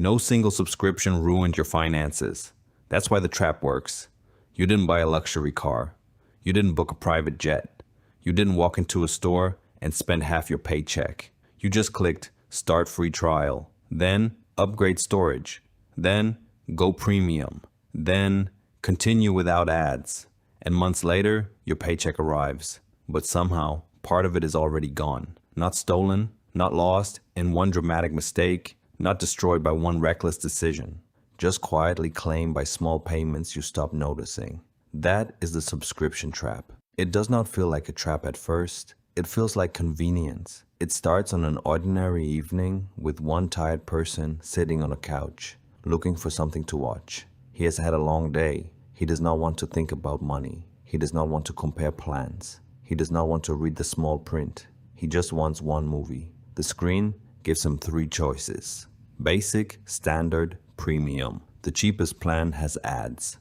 No single subscription ruined your finances. That's why the trap works. You didn't buy a luxury car. You didn't book a private jet. You didn't walk into a store and spend half your paycheck. You just clicked Start Free Trial. Then upgrade storage. Then go premium. Then continue without ads. And months later, your paycheck arrives. But somehow, part of it is already gone. Not stolen, not lost in one dramatic mistake, not destroyed by one reckless decision. Just quietly claimed by small payments you stop noticing. That is the subscription trap. It does not feel like a trap at first. It feels like convenience. It starts on an ordinary evening with one tired person sitting on a couch, looking for something to watch. He has had a long day. He does not want to think about money. He does not want to compare plans. He does not want to read the small print. He just wants one movie. The screen gives him 3 choices: basic, standard, premium. The cheapest plan has ads.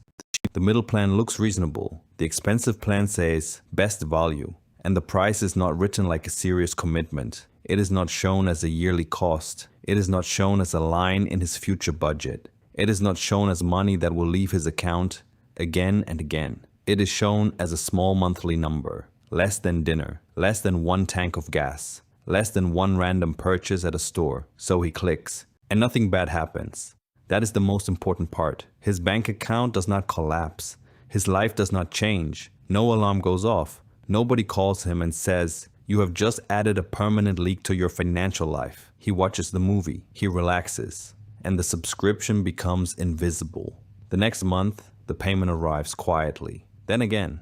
The middle plan looks reasonable. The expensive plan says best value. And the price is not written like a serious commitment. It is not shown as a yearly cost. It is not shown as a line in his future budget. It is not shown as money that will leave his account again and again. It is shown as a small monthly number. Less than dinner. Less than 1 tank of gas. Less than 1 random purchase at a store. So he clicks. And nothing bad happens. That is the most important part. His bank account does not collapse. His life does not change. No alarm goes off. Nobody calls him and says, "You have just added a permanent leak to your financial life." He watches the movie. He relaxes. And the subscription becomes invisible. The next month, the payment arrives quietly. Then again.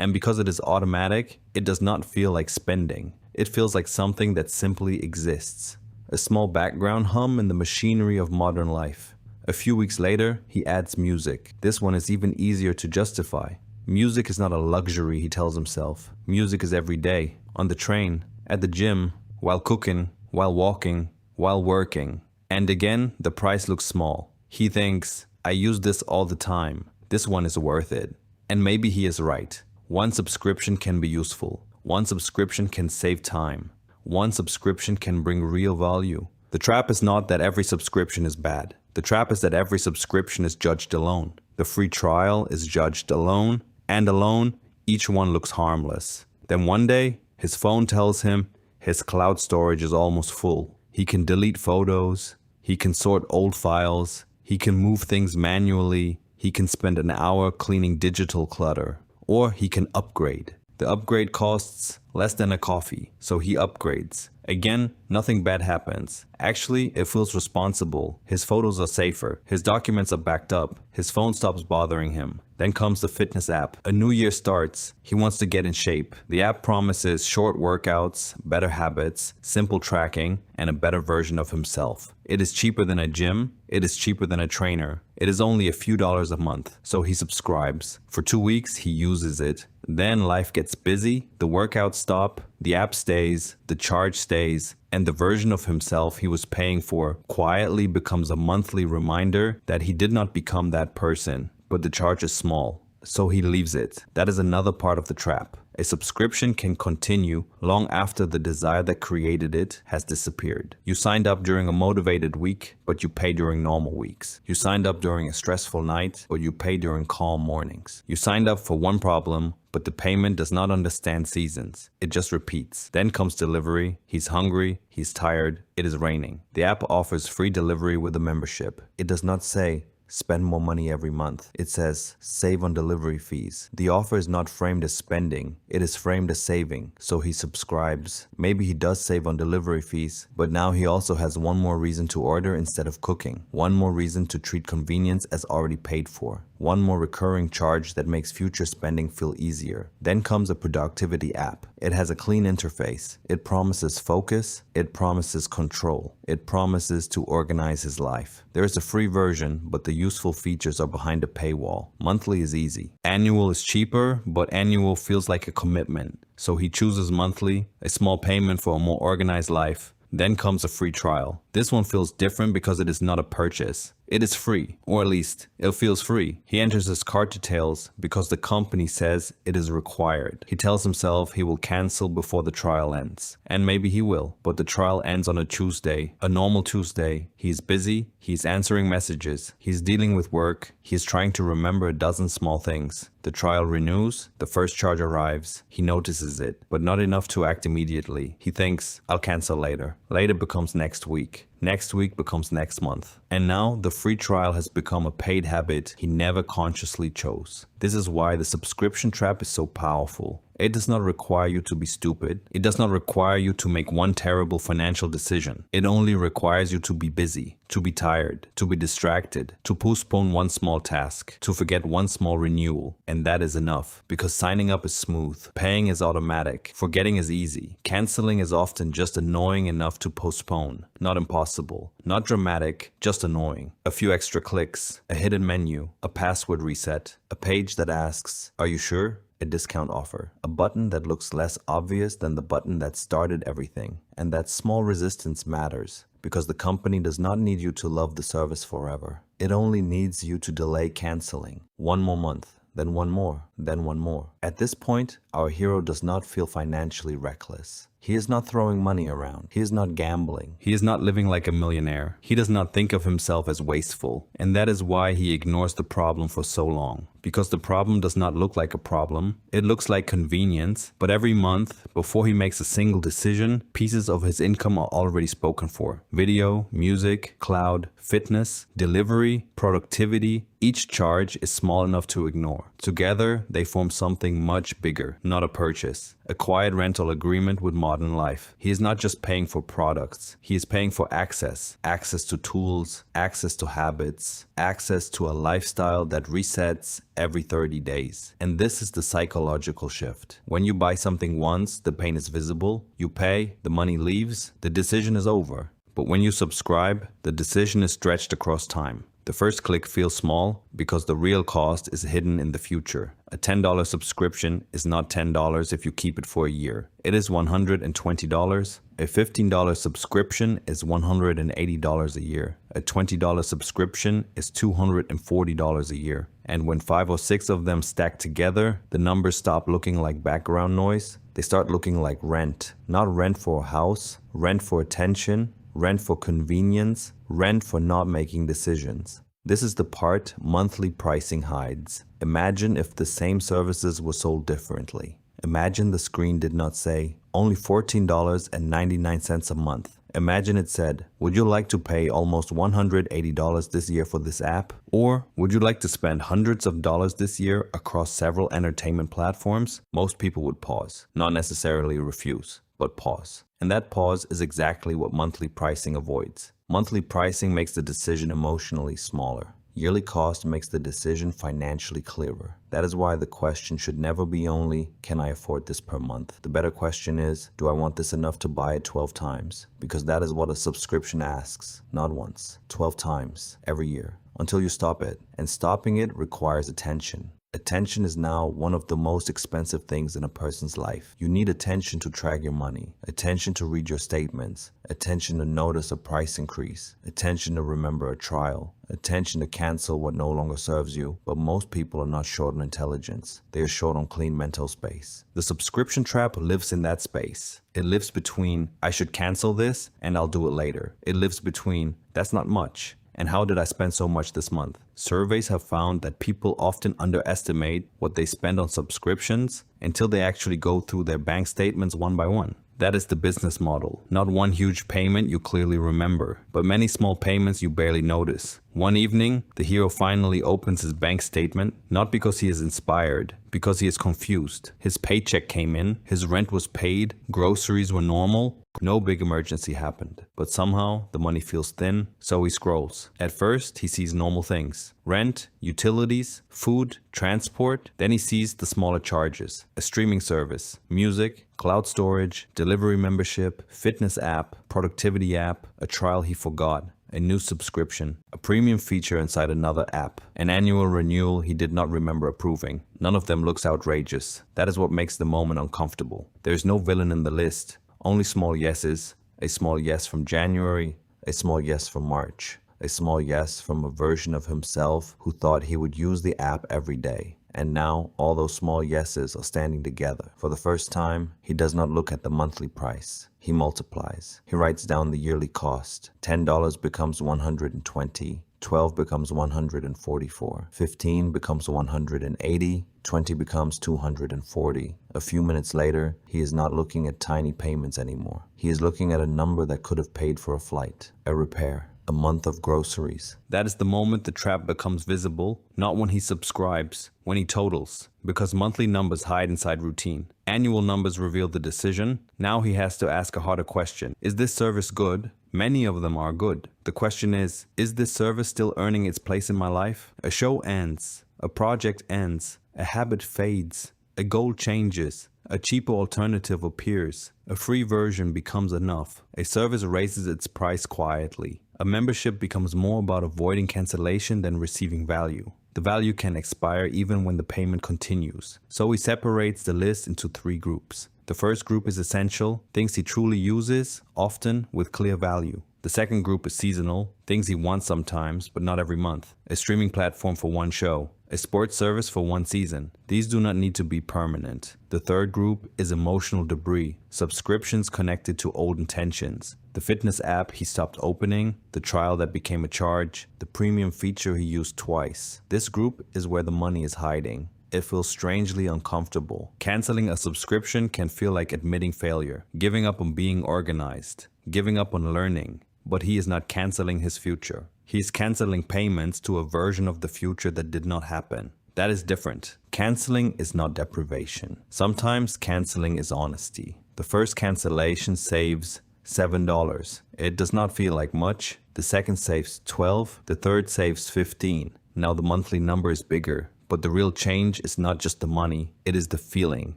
And because it is automatic, it does not feel like spending. It feels like something that simply exists. A small background hum in the machinery of modern life. A few weeks later, he adds music. This one is even easier to justify. Music is not a luxury, he tells himself. Music is every day. On the train, at the gym, while cooking, while walking, while working. And again, the price looks small. He thinks, I use this all the time. This one is worth it. And maybe he is right. One subscription can be useful. One subscription can save time. One subscription can bring real value. The trap is not that every subscription is bad. The trap is that every subscription is judged alone. The free trial is judged alone, and alone, each one looks harmless. Then one day, his phone tells him his cloud storage is almost full. He can delete photos. He can sort old files. He can move things manually. He can spend an hour cleaning digital clutter. Or he can upgrade. The upgrade costs less than a coffee, so he upgrades. Again, nothing bad happens. Actually, it feels responsible. His photos are safer. His documents are backed up. His phone stops bothering him. Then comes the fitness app. A new year starts. He wants to get in shape. The app promises short workouts, better habits, simple tracking, and a better version of himself. It is cheaper than a gym. It is cheaper than a trainer. It is only a few dollars a month, so he subscribes. For 2 weeks, he uses it. Then life gets busy, the workouts stop, the app stays, the charge stays, and the version of himself he was paying for quietly becomes a monthly reminder that he did not become that person. But the charge is small, so he leaves it. That is another part of the trap. A subscription can continue long after the desire that created it has disappeared. You signed up during a motivated week, but you pay during normal weeks. You signed up during a stressful night, but you pay during calm mornings. You signed up for one problem, but the payment does not understand seasons. It just repeats. Then comes delivery. He's hungry. He's tired. It is raining. The app offers free delivery with a membership. It does not say, spend more money every month. It says, save on delivery fees. The offer is not framed as spending. It is framed as saving. So he subscribes. Maybe he does save on delivery fees, but now he also has one more reason to order instead of cooking. One more reason to treat convenience as already paid for. One more recurring charge that makes future spending feel easier. Then comes a productivity app. It has a clean interface. It promises focus. It promises control. It promises to organize his life. There is a free version, but the useful features are behind a paywall. Monthly is easy. Annual is cheaper, but annual feels like a commitment. So he chooses monthly, a small payment for a more organized life. Then comes a free trial. This This one feels different because it is not a purchase. It is free, or at least it feels free. He enters his card details because the company says it is required. He tells himself he will cancel before the trial ends. And maybe he will, but the trial ends on a Tuesday, a normal Tuesday. He's busy, he's answering messages, he's dealing with work, he's trying to remember a dozen small things. The trial renews, the first charge arrives, he notices it, but not enough to act immediately. He thinks, I'll cancel later. Later becomes next week. Next week becomes next month. And now the free trial has become a paid habit he never consciously chose. This is why the subscription trap is so powerful. It does not require you to be stupid. It does not require you to make one terrible financial decision. It only requires you to be busy, to be tired, to be distracted, to postpone one small task, to forget one small renewal. And that is enough, because signing up is smooth, paying is automatic, forgetting is easy, canceling is often just annoying enough to postpone. Not impossible, not dramatic, just annoying. A few extra clicks, a hidden menu, a password reset, a page that asks, "Are you sure?" A discount offer, a button that looks less obvious than the button that started everything. And that small resistance matters, because the company does not need you to love the service forever. It only needs you to delay canceling. One more month, then one more, then one more. At this point, our hero does not feel financially reckless. He is not throwing money around. He is not gambling. He is not living like a millionaire. He does not think of himself as wasteful. And that is why he ignores the problem for so long. Because the problem does not look like a problem. It looks like convenience. But every month, before he makes a single decision, pieces of his income are already spoken for. Video, music, cloud, fitness, delivery, productivity. Each charge is small enough to ignore. Together, they form something much bigger, not a purchase. A quiet rental agreement with modern life. He is not just paying for products. He is paying for access. Access to tools, access to habits, access to a lifestyle that resets every 30 days. And this is the psychological shift. When you buy something once, the pain is visible. You pay, the money leaves, the decision is over. But when you subscribe, the decision is stretched across time. The first click feels small because the real cost is hidden in the future. A $10 subscription is not $10 if you keep it for a year. It is $120. A $15 subscription is $180 a year. A $20 subscription is $240 a year. And when 5 or 6 of them stack together, the numbers stop looking like background noise. They start looking like rent. Not rent for a house, rent for attention, rent for convenience, rent for not making decisions. This is the part monthly pricing hides. Imagine if the same services were sold differently. Imagine the screen did not say, only $14.99 a month. Imagine it said, would you like to pay almost $180 this year for this app? Or would you like to spend hundreds of dollars this year across several entertainment platforms? Most people would pause, not necessarily refuse, but pause. And that pause is exactly what monthly pricing avoids. Monthly pricing makes the decision emotionally smaller. Yearly cost makes the decision financially clearer. That is why the question should never be only, can I afford this per month? The better question is, do I want this enough to buy it 12 times? Because that is what a subscription asks. Not once, 12 times, every year, until you stop it. And stopping it requires attention. Attention is now one of the most expensive things in a person's life. You need attention to track your money, attention to read your statements, attention to notice a price increase, attention to remember a trial, attention to cancel what no longer serves you. But most people are not short on intelligence. They are short on clean mental space. The subscription trap lives in that space. It lives between, I should cancel this and I'll do it later. It lives between, that's not much. And how did I spend so much this month? Surveys have found that people often underestimate what they spend on subscriptions until they actually go through their bank statements one by one. That is the business model. Not one huge payment you clearly remember, but many small payments you barely notice. One evening, the hero finally opens his bank statement, not because he is inspired, because he is confused. His paycheck came in, his rent was paid, groceries were normal, no big emergency happened. But somehow, the money feels thin, so he scrolls. At first, he sees normal things. Rent, utilities, food, transport. Then he sees the smaller charges. A streaming service, music, cloud storage, delivery membership, fitness app, productivity app, a trial he forgot. A new subscription, a premium feature inside another app, an annual renewal he did not remember approving. None of them looks outrageous. That is what makes the moment uncomfortable. There is no villain in the list, only small yeses, a small yes from January, A small yes from March. A small yes from a version of himself who thought he would use the app every day. And now all those small yeses are standing together. For the first time, he does not look at the monthly price. He multiplies. He writes down the yearly cost. $10 becomes $120. 12 becomes 144. 15 becomes 180. 20 becomes 240. A few minutes later, he is not looking at tiny payments anymore. He is looking at a number that could have paid for a flight, a repair, a month of groceries. That is the moment the trap becomes visible, not when he subscribes, when he totals, because monthly numbers hide inside routine. Annual numbers reveal the decision. Now he has to ask a harder question. Is this service good? Many of them are good. The question is this service still earning its place in my life? A show ends. A project ends. A habit fades. A goal changes. A cheaper alternative appears. A free version becomes enough. A service raises its price quietly. A membership becomes more about avoiding cancellation than receiving value. The value can expire even when the payment continues. So he separates the list into 3 groups. The first group is essential, things he truly uses, often with clear value. The second group is seasonal, things he wants sometimes, but not every month. A streaming platform for one show. A sports service for one season. These do not need to be permanent. The third group is emotional debris, subscriptions connected to old intentions. The fitness app he stopped opening, the trial that became a charge, the premium feature he used twice. This group is where the money is hiding. It feels strangely uncomfortable. Canceling a subscription can feel like admitting failure, giving up on being organized, giving up on learning. But he is not canceling his future. He is canceling payments to a version of the future that did not happen. That is different. Canceling is not deprivation. Sometimes canceling is honesty. The first cancellation saves $7. It does not feel like much. The second saves $12. The third saves $15. Now the monthly number is bigger. But the real change is not just the money, it is the feeling.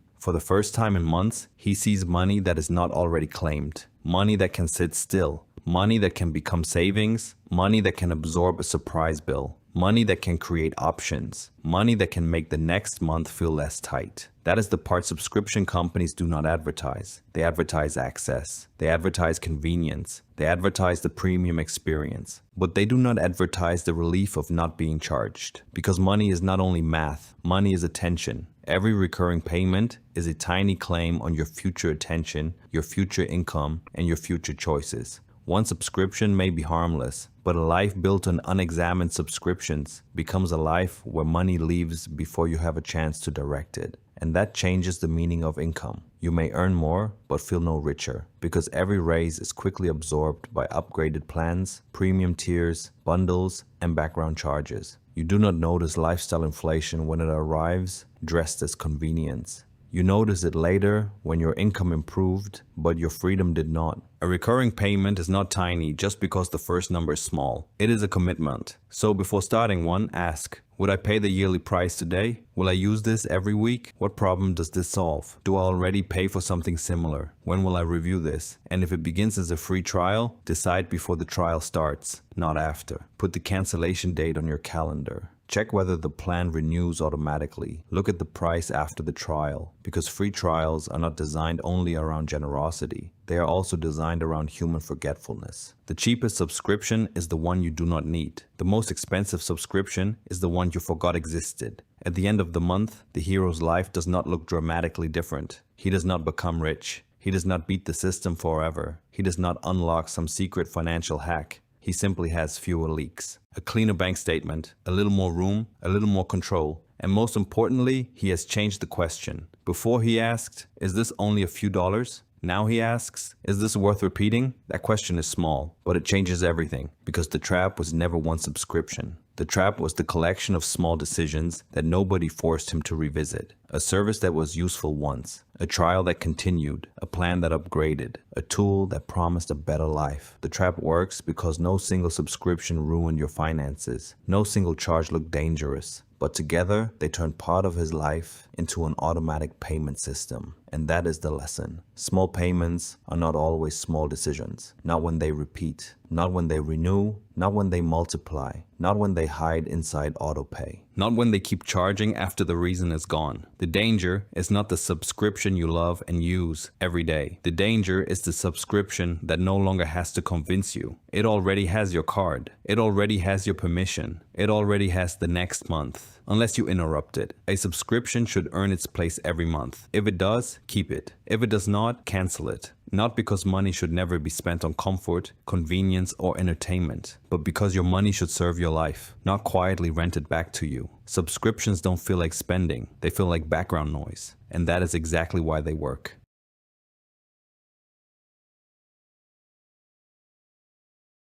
For the first time in months, he sees money that is not already claimed. Money that can sit still. Money that can become savings. Money that can absorb a surprise bill. Money that can create options. Money that can make the next month feel less tight. That is the part subscription companies do not advertise. They advertise access. They advertise convenience. They advertise the premium experience. But they do not advertise the relief of not being charged. Because money is not only math, money is attention. Every recurring payment is a tiny claim on your future attention, your future income, and your future choices. One subscription may be harmless, but a life built on unexamined subscriptions becomes a life where money leaves before you have a chance to direct it. And that changes the meaning of income. You may earn more, but feel no richer, because every raise is quickly absorbed by upgraded plans, premium tiers, bundles, and background charges. You do not notice lifestyle inflation when it arrives, dressed as convenience. You notice it later when your income improved, but your freedom did not. A recurring payment is not tiny just because the first number is small. It is a commitment. So before starting one, ask, would I pay the yearly price today? Will I use this every week? What problem does this solve? Do I already pay for something similar? When will I review this? And if it begins as a free trial, decide before the trial starts, not after. Put the cancellation date on your calendar. Check whether the plan renews automatically. Look at the price after the trial, because free trials are not designed only around generosity. They are also designed around human forgetfulness. The cheapest subscription is the one you do not need. The most expensive subscription is the one you forgot existed. At the end of the month, the hero's life does not look dramatically different. He does not become rich. He does not beat the system forever. He does not unlock some secret financial hack. He simply has fewer leaks, a cleaner bank statement, a little more room, a little more control, and most importantly, he has changed the question. Before he asked, is this only a few dollars? Now he asks, is this worth repeating? That question is small, but it changes everything, because the trap was never one subscription. The trap was the collection of small decisions that nobody forced him to revisit. A service that was useful once, a trial that continued, a plan that upgraded, a tool that promised a better life. The trap works because no single subscription ruined your finances. No single charge looked dangerous. But together, they turned part of his life into an automatic payment system. And that is the lesson. Small payments are not always small decisions. Not when they repeat, not when they renew, not when they multiply, not when they hide inside autopay. Not when they keep charging after the reason is gone. The danger is not the subscription you love and use every day. The danger is the subscription that no longer has to convince you. It already has your card. It already has your permission. It already has the next month, unless you interrupt it. A subscription should earn its place every month. If it does, keep it. If it does not, cancel it. Not because money should never be spent on comfort, convenience, or entertainment, but because your money should serve your life, not quietly rented back to you. Subscriptions don't feel like spending, they feel like background noise, and that is exactly why they work.